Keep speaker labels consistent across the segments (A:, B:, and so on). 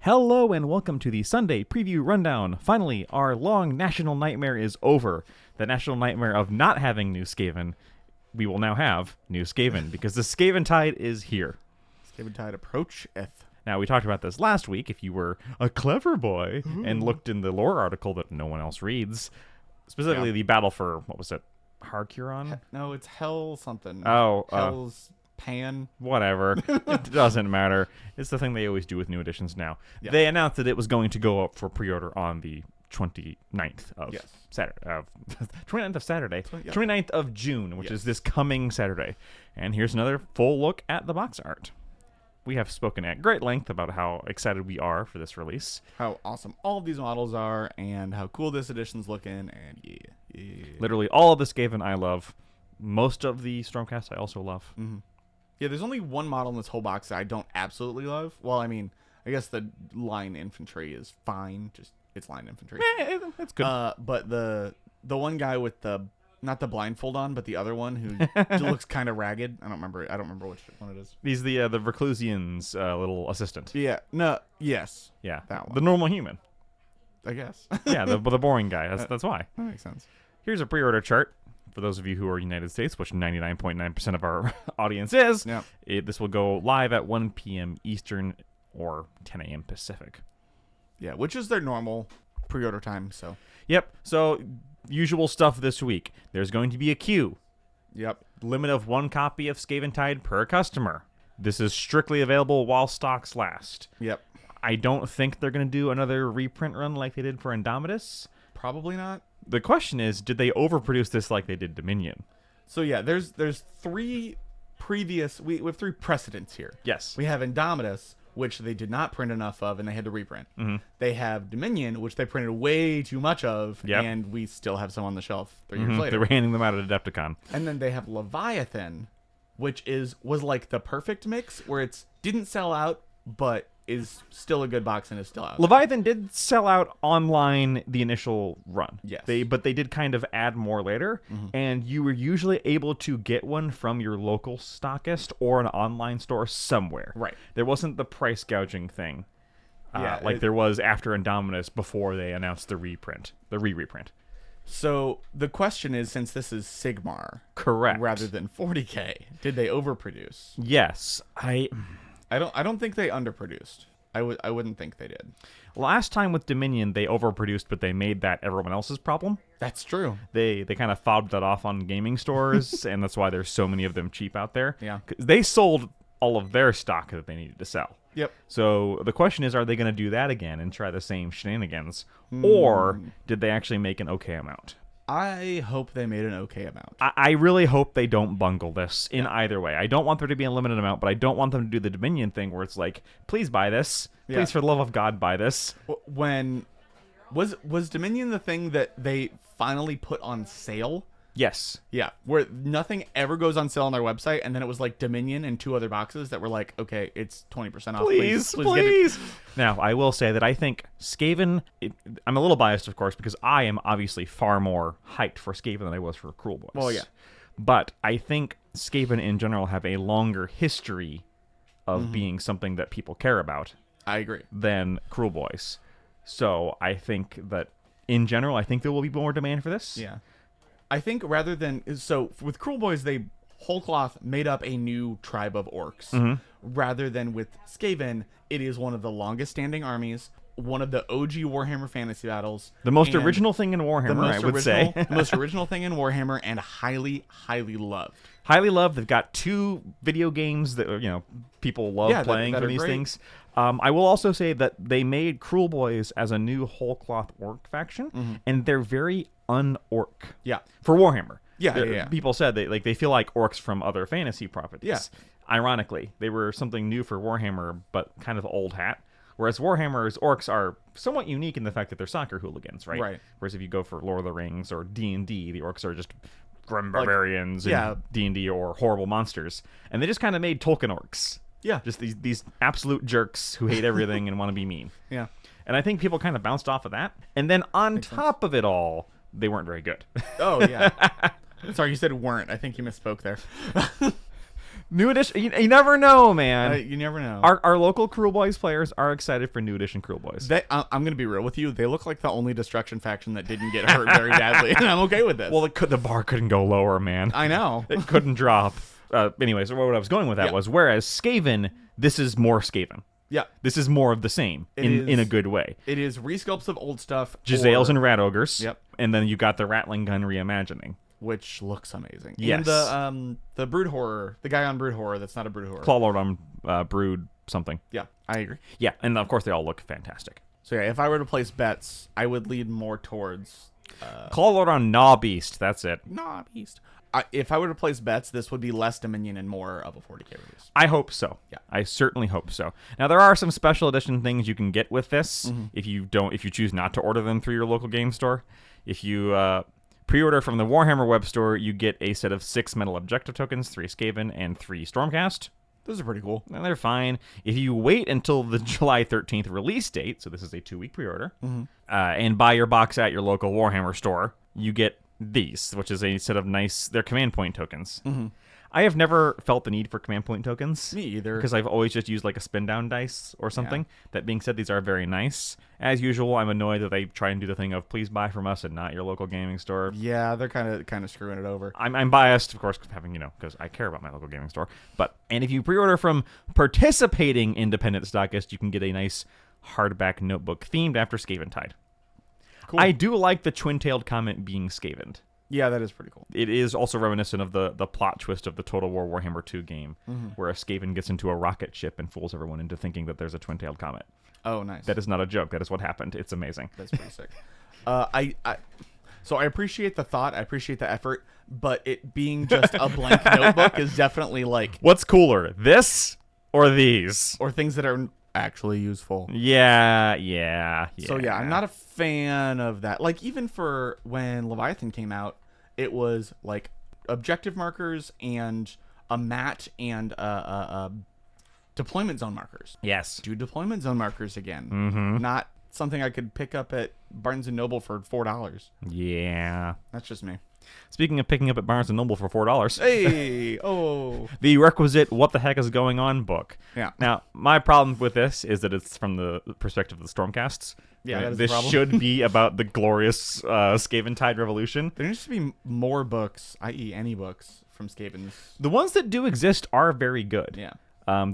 A: Hello and welcome to the Sunday Preview Rundown. Finally, our long national nightmare is over. The national nightmare of not having New Skaven. We will now have New Skaven because the Skaventide is here.
B: Skaventide approacheth.
A: Now, we talked about this last week. If you were a clever boy and looked in the lore article that no one else reads, specifically the battle for, what was it, Harcuron?
B: No, it's Hell something.
A: Oh,
B: Hell's Pan.
A: Whatever. It doesn't matter. It's the thing they always do with new editions now.
B: Yeah.
A: They announced that it was going to go up for pre-order on the 29th of Saturday. 29th of Saturday. 29th of June, which is this coming Saturday. And here's another full look at the box art. We have spoken at great length about how excited we are for this release.
B: How awesome all of these models are and how cool this edition's looking. And yeah.
A: Literally all of the Skaven I love. Most of the Stormcast I also love.
B: Mm-hmm. Yeah, there's only one model in this whole box that I don't absolutely love. Well, I mean, I guess the line infantry is fine. Just it's line infantry.
A: It's good.
B: But the one guy with not the blindfold on, but the other one who looks kind of ragged. I don't remember which one it is.
A: He's the Reclusian's little assistant.
B: Yeah. No. Yes.
A: Yeah.
B: That one.
A: The normal human.
B: I guess.
A: Yeah. The boring guy. That's why.
B: That makes sense.
A: Here's a pre-order chart. For those of you who are United States, which 99.9% of our audience is, this will go live at 1 p.m. Eastern or 10 a.m. Pacific.
B: Yeah, which is their normal pre-order time. So.
A: Yep. So usual stuff this week. There's going to be a queue.
B: Yep.
A: Limit of 1 copy of Skaventide per customer. This is strictly available while stocks last.
B: Yep.
A: I don't think they're going to do another reprint run like they did for Indomitus.
B: Probably not.
A: The question is, did they overproduce this like they did Dominion?
B: So yeah, there's three previous we have 3 precedents here.
A: Yes.
B: We have Indomitus, which they did not print enough of and they had to reprint. Mm-hmm. They have Dominion, which they printed way too much of, and we still have some on the shelf 3 years later.
A: They were handing them out at Adepticon.
B: And then they have Leviathan, which was like the perfect mix where it didn't sell out but is still a good box and is still out.
A: Leviathan did sell out online the initial run.
B: Yes.
A: But they did kind of add more later, and you were usually able to get one from your local stockist or an online store somewhere.
B: Right.
A: There wasn't the price gouging thing like there was after Indominus before they announced the reprint, the re-reprint.
B: So the question is, since this is Sigmar,
A: correct,
B: rather than 40K, did they overproduce?
A: Yes.
B: I don't think they underproduced. I wouldn't think they did.
A: Last time with Dominion, they overproduced, but they made that everyone else's problem.
B: That's true.
A: They kind of fobbed that off on gaming stores, and that's why there's so many of them cheap out there.
B: Yeah.
A: They sold all of their stock that they needed to sell.
B: Yep.
A: So the question is, are they going to do that again and try the same shenanigans, or did they actually make an okay amount?
B: I hope they made an okay amount.
A: I really hope they don't bungle this in either way. I don't want there to be a limited amount, but I don't want them to do the Dominion thing where it's like, please buy this. Please, for the love of God, buy this.
B: When was Dominion the thing that they finally put on sale?
A: Yes.
B: Yeah, where nothing ever goes on sale on their website, and then it was like Dominion and 2 other boxes that were like, okay, it's 20% off.
A: Please. Now, I will say that I think Skaven, I'm a little biased, of course, because I am obviously far more hyped for Skaven than I was for Cruel Boys.
B: Well, yeah.
A: But I think Skaven in general have a longer history of being something that people care about.
B: I agree.
A: Than Cruel Boys. So I think that, in general, I think there will be more demand for this.
B: Yeah. I think rather than... So, with Cruel Boys, they whole cloth made up a new tribe of orcs. Rather than with Skaven, it is one of the longest standing armies, one of the OG Warhammer fantasy battles.
A: The most original thing in Warhammer, I would say.
B: The most original thing in Warhammer, and highly, highly loved.
A: Highly loved. They've got 2 video games that people love playing for these things. I will also say that they made Cruel Boys as a new whole cloth orc faction, and they're very un-orc.
B: Yeah.
A: For Warhammer.
B: Yeah.
A: People said they feel like orcs from other fantasy properties.
B: Yeah.
A: Ironically, they were something new for Warhammer, but kind of old hat. Whereas Warhammer's orcs are somewhat unique in the fact that they're soccer hooligans, right?
B: Right.
A: Whereas if you go for Lord of the Rings or D&D, the orcs are just grim barbarians in D&D or horrible monsters. And they just kind of made Tolkien orcs.
B: Yeah.
A: Just these absolute jerks who hate everything and want to be mean.
B: Yeah.
A: And I think people kind of bounced off of that. And then on top of it all, they weren't very good.
B: Oh, yeah. Sorry, you said weren't. I think you misspoke there.
A: New edition. You never know, man.
B: You never know.
A: Our local Cruel Boys players are excited for new edition Cruel Boys.
B: I'm gonna be real with you. They look like the only Destruction faction that didn't get hurt very badly, and I'm okay with this.
A: Well, the bar couldn't go lower, man.
B: I know.
A: It couldn't drop. Anyways, what I was going with that was, whereas Skaven, this is more Skaven.
B: Yeah.
A: This is more of the same in a good way.
B: It is resculpts of old stuff.
A: Giselles and Rat Ogres.
B: Yep.
A: And then you got the Rattling Gun reimagining,
B: which looks amazing.
A: Yes.
B: And the Brood Horror, the guy on Brood Horror that's not a Brood Horror.
A: Claw Lord on Brood something.
B: Yeah, I agree.
A: Yeah, and of course they all look fantastic.
B: So yeah, if I were to place bets, I would lead more towards
A: Claw Lord on Gnaw Beast. That's it.
B: Gnaw Beast. If I were to place bets, this would be less Dominion and more of a 40k release.
A: I hope so.
B: Yeah,
A: I certainly hope so. Now there are some special edition things you can get with this if you choose not to order them through your local game store. If you pre-order from the Warhammer web store, you get a set of 6 metal objective tokens, 3 Skaven, and 3 Stormcast.
B: Those are pretty cool.
A: And they're fine. If you wait until the July 13th release date, so this is a 2-week pre-order, and buy your box at your local Warhammer store, you get these, which is a set of they're command point tokens. I have never felt the need for command point tokens.
B: Me either.
A: Because I've always just used like a spin down dice or something. Yeah. That being said, these are very nice. As usual, I'm annoyed that they try and do the thing of please buy from us and not your local gaming store.
B: Yeah, they're kind of screwing it over.
A: I'm biased, of course, having because I care about my local gaming store. And if you pre-order from participating independent stockists, you can get a nice hardback notebook themed after Skaventide. Cool. I do like the twin-tailed comet being Skavened.
B: Yeah, that is pretty cool.
A: It is also reminiscent of the plot twist of the Total War Warhammer 2 game, where a Skaven gets into a rocket ship and fools everyone into thinking that there's a twin-tailed comet.
B: Oh, nice.
A: That is not a joke. That is what happened. It's amazing.
B: That's pretty sick. So I appreciate the thought. I appreciate the effort, but it being just a blank notebook is definitely like...
A: What's cooler, this or these?
B: Or things that are actually useful.
A: Yeah.
B: So yeah, I'm not a fan of that. Like even for when Leviathan came out, it was like objective markers and a mat and deployment zone markers.
A: Yes.
B: Do deployment zone markers again. Not something I could pick up at Barnes & Noble for $4.
A: Yeah.
B: That's just me.
A: Speaking of picking up at Barnes & Noble for $4.
B: Hey! Oh!
A: The requisite What the Heck is Going On book.
B: Yeah.
A: Now, my problem with this is that it's from the perspective of the Stormcasts.
B: Yeah, that is
A: this
B: the problem.
A: should be about the glorious Skaventide Revolution.
B: There needs to be more books, i.e. any books, from Skaven's.
A: The ones that do exist are very good.
B: Yeah.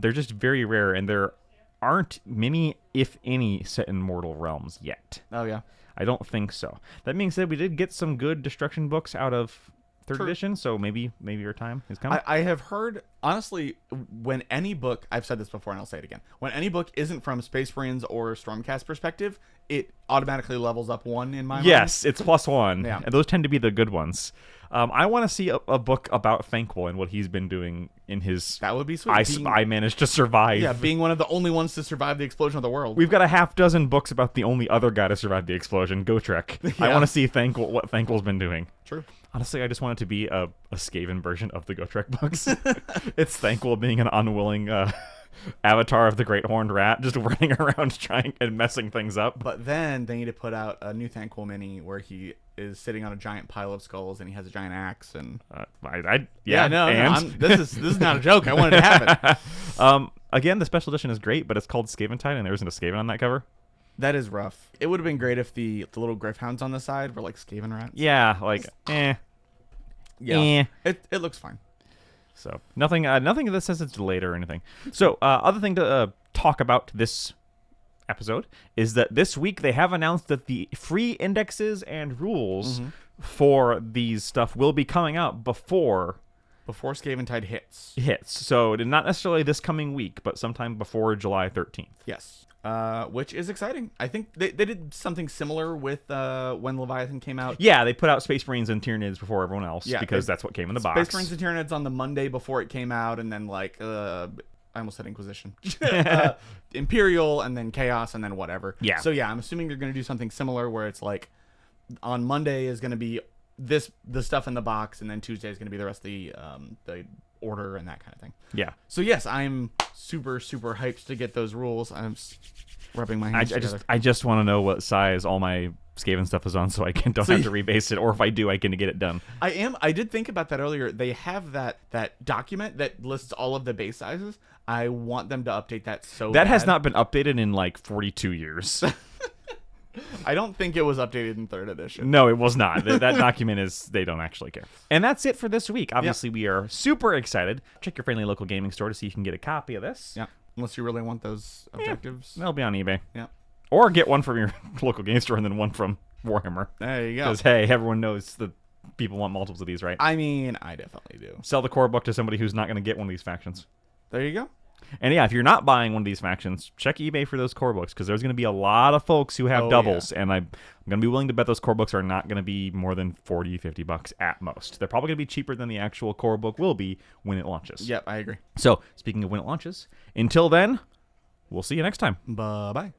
A: They're just very rare, and there aren't many, if any, set in Mortal Realms yet.
B: Oh, yeah.
A: I don't think so. That being said, we did get some good Destruction books out of 3rd edition, so maybe your time is coming.
B: I have heard, honestly, when any book, I've said this before and I'll say it again, when any book isn't from Space Marines or Stormcast perspective, it automatically levels up 1 in my mind.
A: Yes, it's +1.
B: Yeah.
A: And those tend to be the good ones. I want to see a book about Thankful and what he's been doing in his...
B: That would be sweet.
A: I managed to survive.
B: Yeah, being one of the only ones to survive the explosion of the world.
A: We've got a half dozen books about the only other guy to survive the explosion, Gotrek. Yeah. I want to see what Thankful's been doing.
B: True.
A: Honestly, I just want it to be a Skaven version of the Gotrek books. It's Thankful being an unwilling avatar of the Great Horned Rat, just running around trying and messing things up.
B: But then they need to put out a new Thankful mini where he is sitting on a giant pile of skulls and he has a giant axe and this is not a joke. I wanted to have
A: it. Again, the special edition is great, but it's called Skaventide and there isn't a Skaven on that cover.
B: That is rough. It would have been great if the little Gryph-hounds on the side were like Skaven rats.
A: Yeah, like
B: Yeah. It looks fine.
A: So nothing that says it's delayed or anything. So other thing to talk about this episode is that this week they have announced that the free indexes and rules for these stuff will be coming out before
B: Skaventide hits.
A: So not necessarily this coming week, but sometime before July 13th.
B: Yes. Which is exciting. I think they did something similar with when Leviathan came out.
A: Yeah, they put out Space Marines and Tyranids before everyone else because that's what came in the box.
B: Space Marines and Tyranids on the Monday before it came out, and then I almost said Inquisition. Imperial, and then Chaos, and then whatever.
A: Yeah.
B: So yeah, I'm assuming they're going to do something similar where it's like on Monday is going to be the stuff in the box, and then Tuesday is going to be the rest of the order and that kind of thing.
A: Yeah.
B: So yes, I'm super hyped to get those rules. rubbing my hands together.
A: I just want to know what size all my Skaven stuff is on, so I don't have to rebase it, or if I do, I can get it done.
B: I did think about that earlier. They have that document that lists all of the base sizes. I want them to update that
A: That
B: bad.
A: has not been updated in like 42 years.
B: I don't think it was updated in 3rd edition.
A: No, it was not. That document is, they don't actually care. And that's it for this week. Obviously, we are super excited. Check your friendly local gaming store to see if you can get a copy of this.
B: Yeah, unless you really want those objectives.
A: They'll be on eBay.
B: Yeah.
A: Or get one from your local game store and then one from Warhammer.
B: There you go.
A: Because, hey, everyone knows that people want multiples of these, right?
B: I mean, I definitely do.
A: Sell the core book to somebody who's not going to get one of these factions.
B: There you go.
A: And yeah, if you're not buying one of these factions, check eBay for those core books, because there's going to be a lot of folks who have doubles, and I'm going to be willing to bet those core books are not going to be more than $40-$50 at most. They're probably going to be cheaper than the actual core book will be when it launches.
B: Yep, I agree.
A: So, speaking of when it launches, until then, we'll see you next time.
B: Bye-bye.